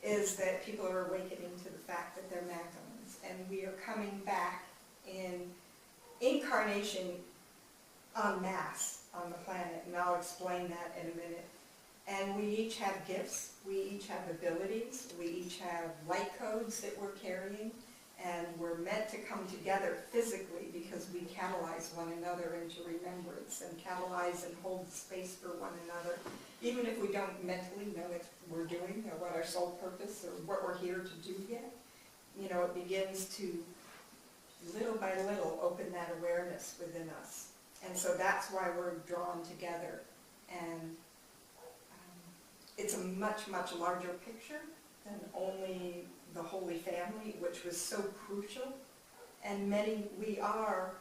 is that people are awakening to the fact that they're Magdalenes, and we are coming back in incarnation en masse on the planet, and I'll explain that in a minute. And we each have gifts, we each have abilities, we each have light codes that we're carrying, and we're meant to come together physically because we catalyze one another into remembrance and catalyze and hold space for one another, even if we don't mentally know what we're doing or what our soul purpose or what we're here to do yet. You know, it begins to, little by little, open that awareness within us. And so that's why we're drawn together. And it's a much, much larger picture than only the Holy Family, which was so crucial. And we are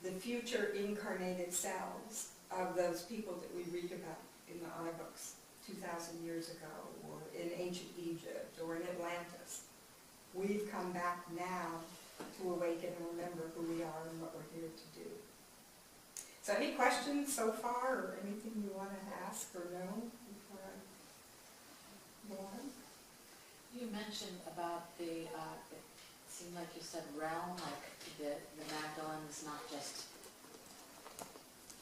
the future incarnated selves of those people that we read about in the iBooks 2,000 years ago, or in ancient Egypt, or in Atlantis. We've come back now to awaken and remember who we are and what we're here to do. So any questions so far, or anything you want to ask or know before I go on? You mentioned about the, it seemed like you said realm, like the Magdalene is not just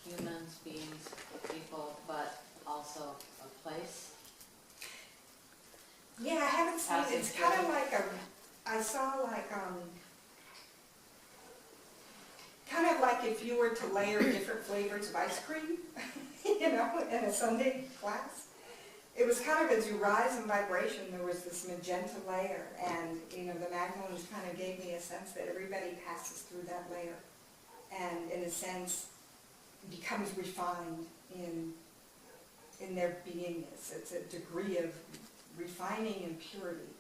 humans, beings, people, but also a place. Yeah, I haven't seen it. It's kind of like I saw like, kind of like if you were to layer different flavors of ice cream, you know, in a Sunday class. It was kind of as you rise in vibration, there was this magenta layer, and, you know, the Magdalenes kind of gave me a sense that everybody passes through that layer, and in a sense becomes refined in their beingness. It's a degree of refining and purity.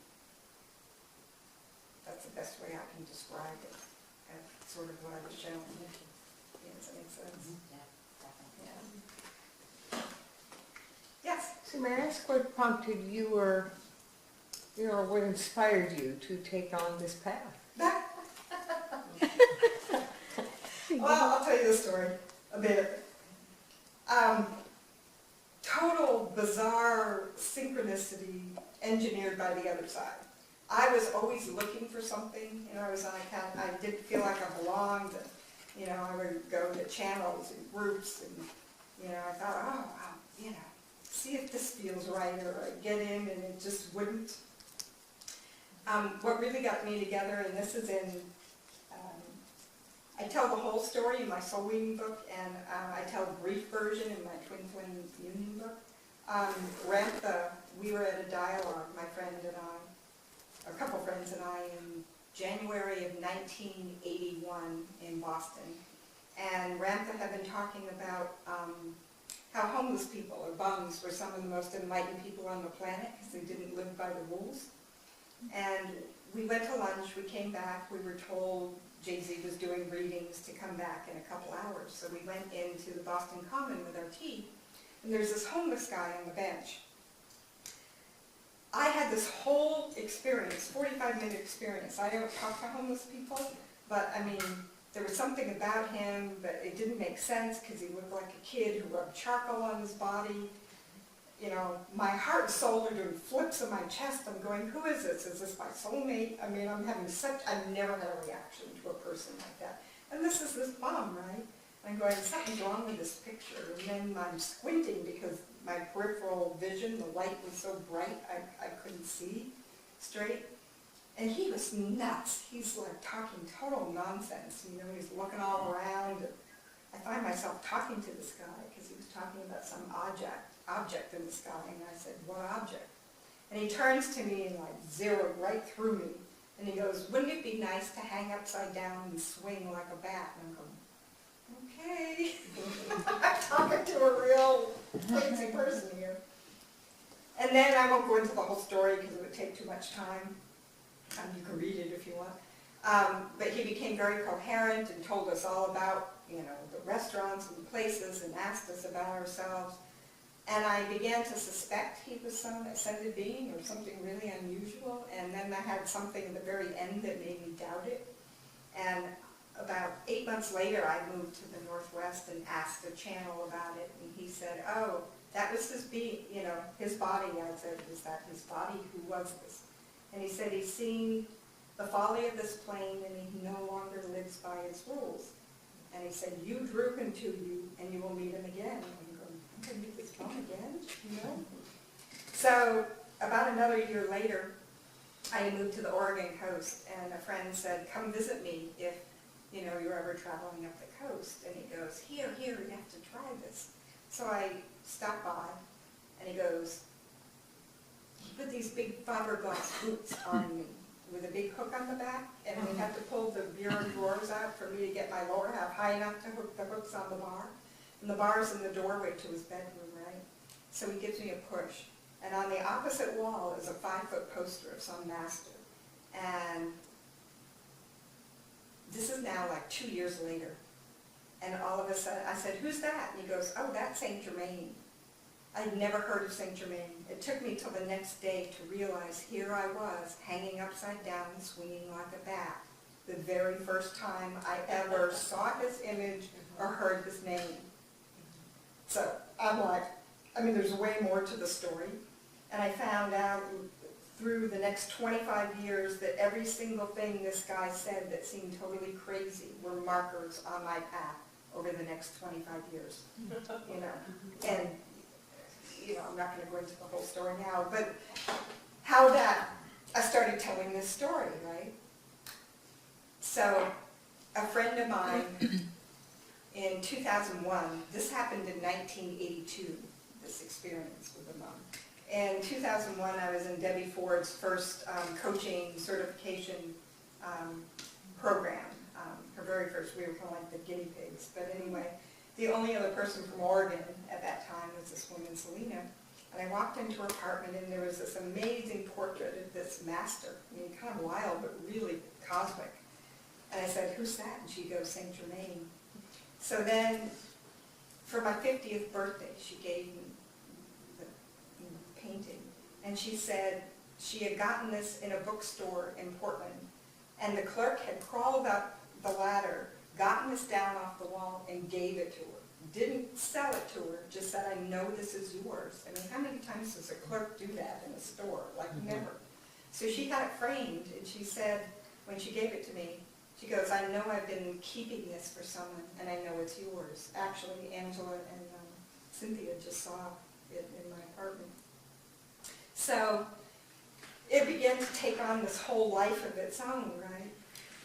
That's the best way I can describe it. That's sort of what I was showing. Does that make sense? Yeah, definitely. Yeah. Yes? So may I ask what prompted you or, you know, what inspired you to take on this path? Well, I'll tell you the story a bit. Total bizarre synchronicity engineered by the other side. I was always looking for something, you know, I did feel like I belonged, and, you know, I would go to channels and groups, and, you know, I thought, oh, wow, you know, see if this feels right, or I get in, and it just wouldn't. What really got me together, and this is in, I tell the whole story in my Soulweaving book, and I tell a brief version in my Twin Flame Union book. We were at a dialogue, my friend and I, a couple friends and I, in January of 1981 in Boston. And Ramtha had been talking about how homeless people, or bums, were some of the most enlightened people on the planet because they didn't live by the rules. And we went to lunch, we came back, we were told Jay-Z was doing readings to come back in a couple hours. So we went into the Boston Common with our tea, and there's this homeless guy on the bench. I had this whole experience, 45-minute experience. I don't talk to homeless people, but I mean, there was something about him, but it didn't make sense because he looked like a kid who rubbed charcoal on his body. You know, my heart and soul are doing flips in my chest. I'm going, who is this? Is this my soulmate? I mean, I've never had a reaction to a person like that. And this is this bum, right? I'm going, something's wrong with this picture. And then I'm squinting because my peripheral vision, the light was so bright, I couldn't see straight. And he was nuts. He's like talking total nonsense. You know, he's looking all around. I find myself talking to this guy because he was talking about some object in the sky. And I said, what object? And he turns to me and like zeroed right through me. And he goes, wouldn't it be nice to hang upside down and swing like a bat? And I'm going, okay. I'm talking to a real crazy person here. And then I won't go into the whole story because it would take too much time. You can read it if you want. But he became very coherent and told us all about, you know, the restaurants and the places, and asked us about ourselves. And I began to suspect he was some ascended being or something really unusual. And then I had something at the very end that made me doubt it. And about 8 months later, I moved to the Northwest and asked a channel about it. And he said, oh, that was his being, his body. I said, is that his body? Who was this? And he said he's seen the folly of this plane and he no longer lives by its rules. And he said, you drew him to you and you will meet him again. And I'm going, I'm going to meet this bum again, So about another year later, I moved to the Oregon coast, and a friend said, come visit me if, you're ever traveling up the coast. And he goes, here, you have to try this. So I stopped by, and he goes, he put these big fiberglass boots on me with a big hook on the back, and we had to pull the bureau drawers out for me to get my lower half high enough to hook the hooks on the bar. And the bar's in the doorway to his bedroom, right? So he gives me a push. And on the opposite wall is a 5-foot poster of some master. And this is now like 2 years later. And all of a sudden, I said, who's that? And he goes, oh, that's Saint Germain. I'd never heard of Saint Germain. It took me till the next day to realize here I was, hanging upside down, swinging like a bat. The very first time I ever saw his image or heard his name. So I'm like, there's way more to the story. And I found out through the next 25 years that every single thing this guy said that seemed totally crazy were markers on my path over the next 25 years. And I'm not going to go into the whole story now, but how that, I started telling this story, right? So a friend of mine in 2001, this happened in 1982, this experience with a mom. In 2001, I was in Debbie Ford's first coaching certification program. Her very first, we were kind of like the guinea pigs. But anyway, the only other person from Oregon at that time was this woman, Selena. And I walked into her apartment, and there was this amazing portrait of this master. Kind of wild, but really cosmic. And I said, who's that? And she goes, Saint Germain. So then, for my 50th birthday, she gave me the painting. And she said she had gotten this in a bookstore in Portland, and the clerk had crawled up the ladder, gotten this down off the wall, and gave it to her. Didn't sell it to her, just said, I know this is yours. How many times does a clerk do that in a store? Never. So she had it framed, and she said, when she gave it to me, she goes, I know I've been keeping this for someone, and I know it's yours. Actually, Angela and Cynthia just saw it in my apartment. So it began to take on this whole life of its own, right?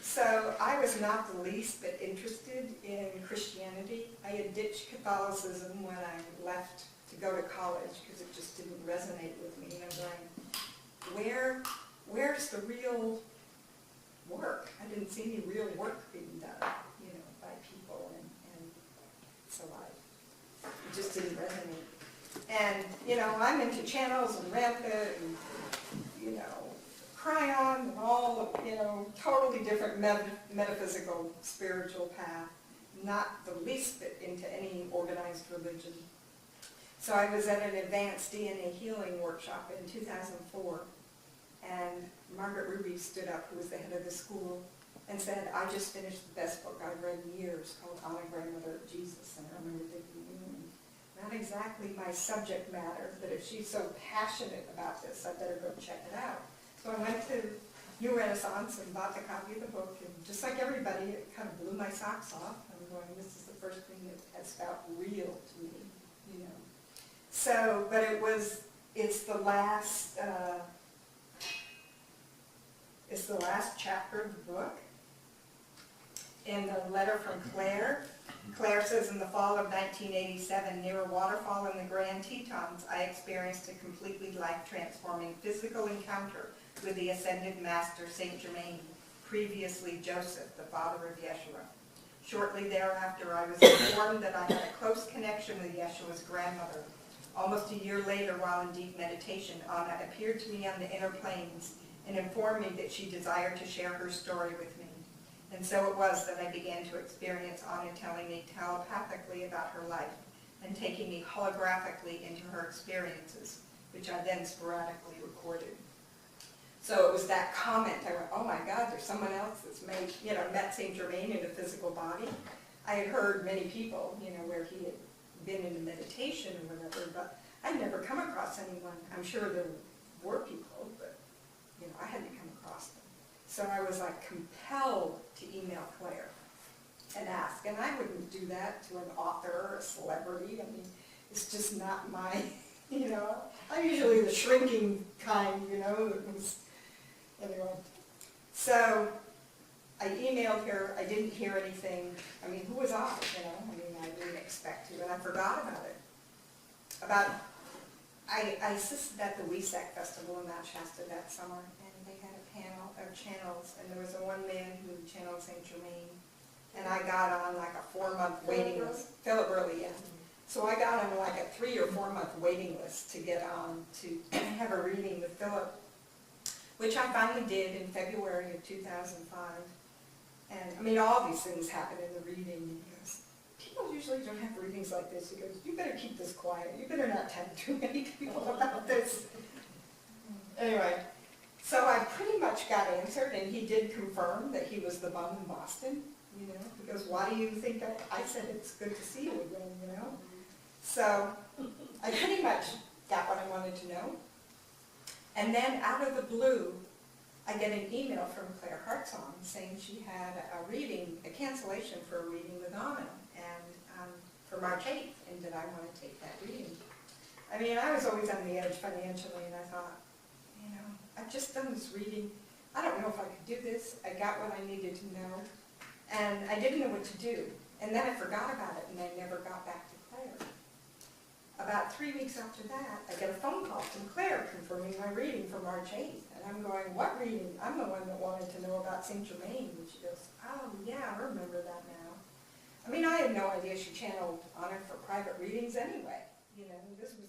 So I was not the least bit interested in Christianity. I had ditched Catholicism when I left to go to college because it just didn't resonate with me. And I'm going, where's the real work? I didn't see any real work being done, by people, and so it just didn't resonate. And, I'm into channels and rampant and, Cryon and all, totally different metaphysical, spiritual path, not the least bit into any organized religion. So I was at an advanced DNA healing workshop in 2004, and Margaret Ruby stood up, who was the head of the school, and said, I just finished the best book I've read in years, called On a Grandmother of Jesus. And I remember thinking, not exactly my subject matter, but if she's so passionate about this, I better go check it out. So I went to New Renaissance and bought the copy of the book, and just like everybody, it kind of blew my socks off. I'm going, this is the first thing that has felt real to me, So, but it's the last chapter of the book. In the letter from Claire, Claire says, in the fall of 1987, near a waterfall in the Grand Tetons, I experienced a completely life-transforming physical encounter with the ascended master, Saint Germain, previously Joseph, the father of Yeshua. Shortly thereafter, I was informed that I had a close connection with Yeshua's grandmother. Almost a year later, while in deep meditation, Anna appeared to me on the inner planes and informed me that she desired to share her story with me. And so it was that I began to experience Anna telling me telepathically about her life and taking me holographically into her experiences, which I then sporadically recorded. So it was that comment, I went, oh my God, there's someone else that's met Saint Germain in a physical body. I had heard many people, where he had been in a meditation or whatever, but I'd never come across anyone. I'm sure there were people, but, you know, I hadn't come across them. So I was like compelled to email Claire and ask, and I wouldn't do that to an author or a celebrity. I mean, it's just not my, you know, I'm usually the shrinking kind, you know, that was, anyway. So I emailed her, I didn't hear anything. I mean, who was I, you know? I mean, I didn't expect to, and I forgot about it. I assisted at the WESAC Festival in Mount Shasta that summer, and they had a panel of channels, and there was a one man who channeled St. Germain, and I got on like a 4-month waiting list. Philip Burley, yeah. So I got on like a 3 or 4 month waiting list to get on to have a reading with Philip, which I finally did in February of 2005. And I mean, all these things happen in the reading. He goes, people usually don't have readings like this. He goes, you better keep this quiet. You better not tell too many people about this. Anyway, so I pretty much got answered, and he did confirm that he was the bum in Boston. You know, he goes, why do you think that? I said, it's good to see you again, you know. So I pretty much got what I wanted to know. And then out of the blue, I get an email from Claire Heartsong saying she had a reading, a cancellation for a reading with Anna, and for March 8th, and did I want to take that reading? I mean, I was always on the edge financially, and I thought, you know, I've just done this reading. I don't know if I could do this. I got what I needed to know, and I didn't know what to do. And then I forgot about it, and I never got back to Claire. About 3 weeks after that, I get a phone call from Claire confirming my reading for March 8th. And I'm going, what reading? I'm the one that wanted to know about St. Germain. And she goes, oh yeah, I remember that now. I mean, I had no idea she channeled on it for private readings anyway. You know, this was